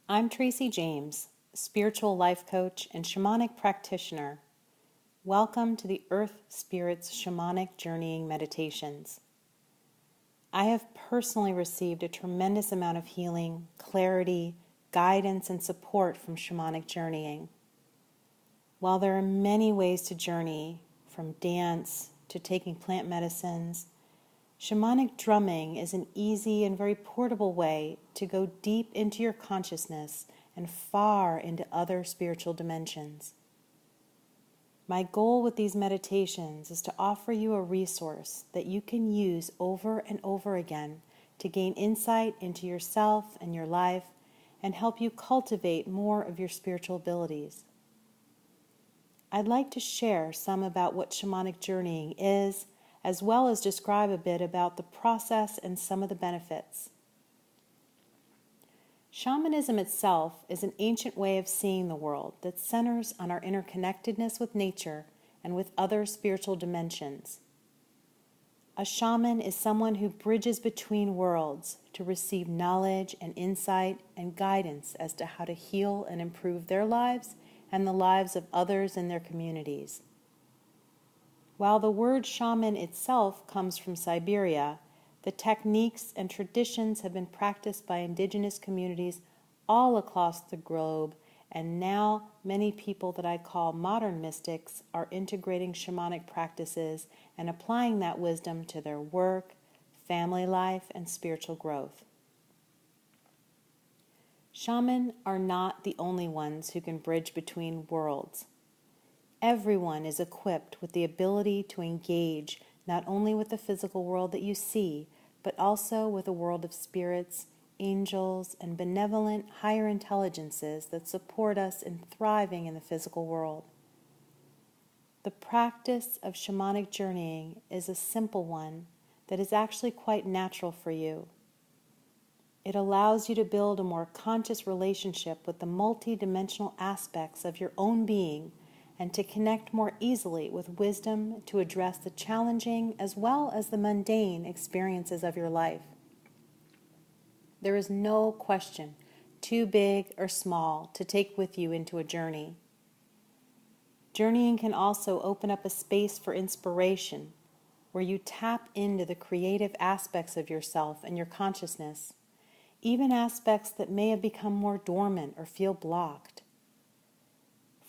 I'm Tracy James, spiritual life coach and shamanic practitioner. Welcome to the Earth Spirits Shamanic Journeying Meditations. I have personally received a tremendous amount of healing, clarity, guidance, and support from shamanic journeying. While there are many ways to journey, from dance to taking plant medicines, shamanic drumming is an easy and very portable way to go deep into your consciousness and far into other spiritual dimensions. My goal with these meditations is to offer you a resource that you can use over and over again to gain insight into yourself and your life and help you cultivate more of your spiritual abilities. I'd like to share some about what shamanic journeying is, as well as describe a bit about the process and some of the benefits. Shamanism itself is an ancient way of seeing the world that centers on our interconnectedness with nature and with other spiritual dimensions. A shaman is someone who bridges between worlds to receive knowledge and insight and guidance as to how to heal and improve their lives and the lives of others in their communities. While the word shaman itself comes from Siberia, the techniques and traditions have been practiced by indigenous communities all across the globe, and now many people that I call modern mystics are integrating shamanic practices and applying that wisdom to their work, family life, and spiritual growth. Shamans are not the only ones who can bridge between worlds. Everyone is equipped with the ability to engage not only with the physical world that you see, but also with a world of spirits, angels, and benevolent higher intelligences that support us in thriving in the physical world. The practice of shamanic journeying is a simple one that is actually quite natural for you. It allows you to build a more conscious relationship with the multi-dimensional aspects of your own being and to connect more easily with wisdom to address the challenging as well as the mundane experiences of your life. There is no question too big or small to take with you into a journey. Journeying can also open up a space for inspiration, where you tap into the creative aspects of yourself and your consciousness, even aspects that may have become more dormant or feel blocked.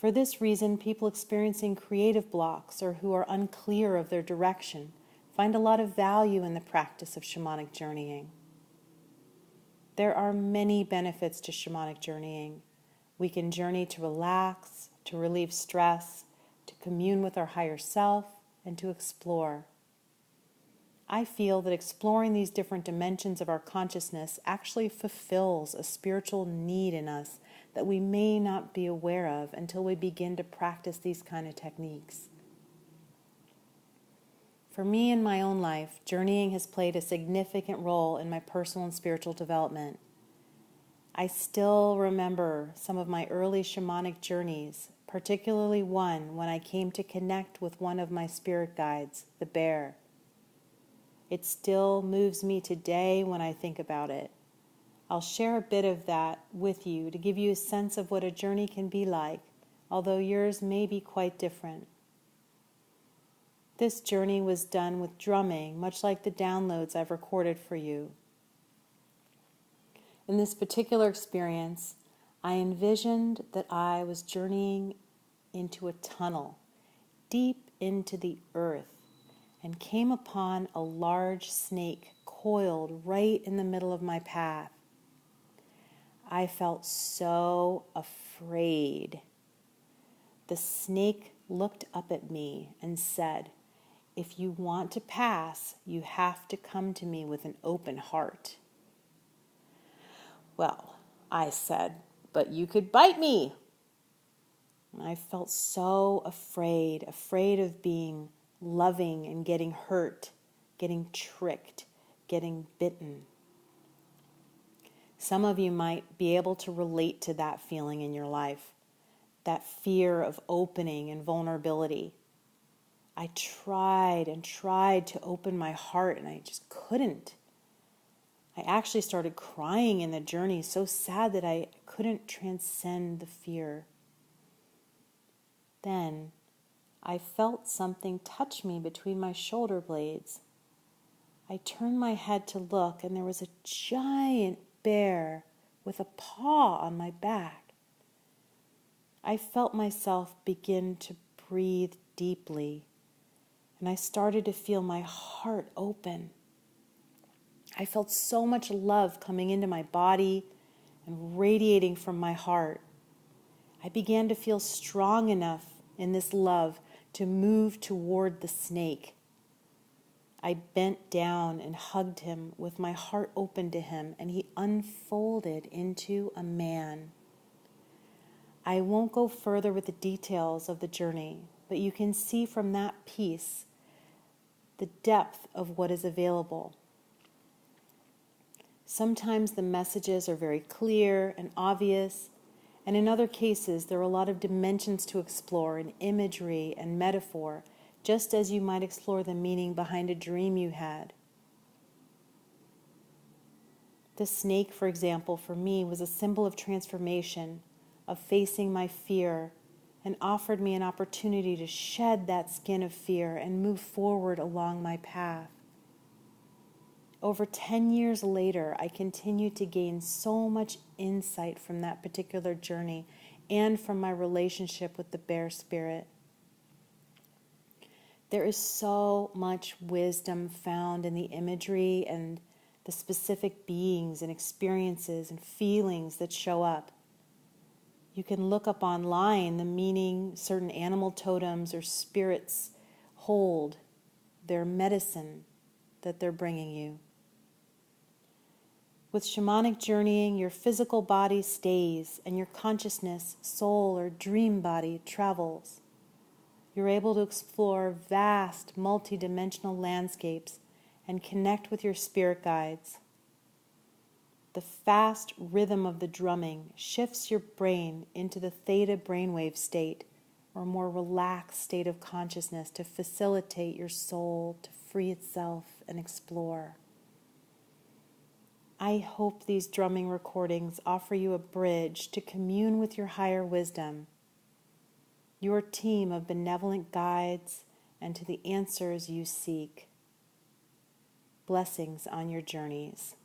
For this reason, people experiencing creative blocks or who are unclear of their direction find a lot of value in the practice of shamanic journeying. There are many benefits to shamanic journeying. We can journey to relax, to relieve stress, to commune with our higher self, and to explore. I feel that exploring these different dimensions of our consciousness actually fulfills a spiritual need in us that we may not be aware of until we begin to practice these kind of techniques. For me in my own life, journeying has played a significant role in my personal and spiritual development. I still remember some of my early shamanic journeys, particularly one when I came to connect with one of my spirit guides, the bear. It still moves me today when I think about it. I'll share a bit of that with you to give you a sense of what a journey can be like, although yours may be quite different. This journey was done with drumming, much like the downloads I've recorded for you. In this particular experience, I envisioned that I was journeying into a tunnel, deep into the earth, and came upon a large snake coiled right in the middle of my path. I felt so afraid. The snake looked up at me and said, "If you want to pass, you have to come to me with an open heart." "Well," I said, "but you could bite me." I felt so afraid of being loving and getting hurt, getting tricked, getting bitten. Some of you might be able to relate to that feeling in your life, that fear of opening and vulnerability. I tried to open my heart and I just couldn't. I actually started crying in the journey, so sad that I couldn't transcend the fear. Then I felt something touch me between my shoulder blades. I turned my head to look, and there was a giant bear with a paw on my back. I felt myself begin to breathe deeply, and I started to feel my heart open. I felt so much love coming into my body and radiating from my heart. I began to feel strong enough in this love to move toward the snake. I bent down and hugged him with my heart open to him, and he unfolded into a man. I won't go further with the details of the journey, but you can see from that piece the depth of what is available. Sometimes the messages are very clear and obvious, and in other cases there are a lot of dimensions to explore in imagery and metaphor, just as you might explore the meaning behind a dream you had. The snake, for example, for me was a symbol of transformation, of facing my fear, and offered me an opportunity to shed that skin of fear and move forward along my path. Over 10 years later, I continue to gain so much insight from that particular journey and from my relationship with the bear spirit. There is so much wisdom found in the imagery and the specific beings and experiences and feelings that show up. You can look up online the meaning certain animal totems or spirits hold, their medicine that they're bringing you. With shamanic journeying, your physical body stays and your consciousness, soul, or dream body travels. You're able to explore vast, multi-dimensional landscapes and connect with your spirit guides. The fast rhythm of the drumming shifts your brain into the theta brainwave state, or a more relaxed state of consciousness, to facilitate your soul to free itself and explore. I hope these drumming recordings offer you a bridge to commune with your higher wisdom, your team of benevolent guides, and to the answers you seek. Blessings on your journeys.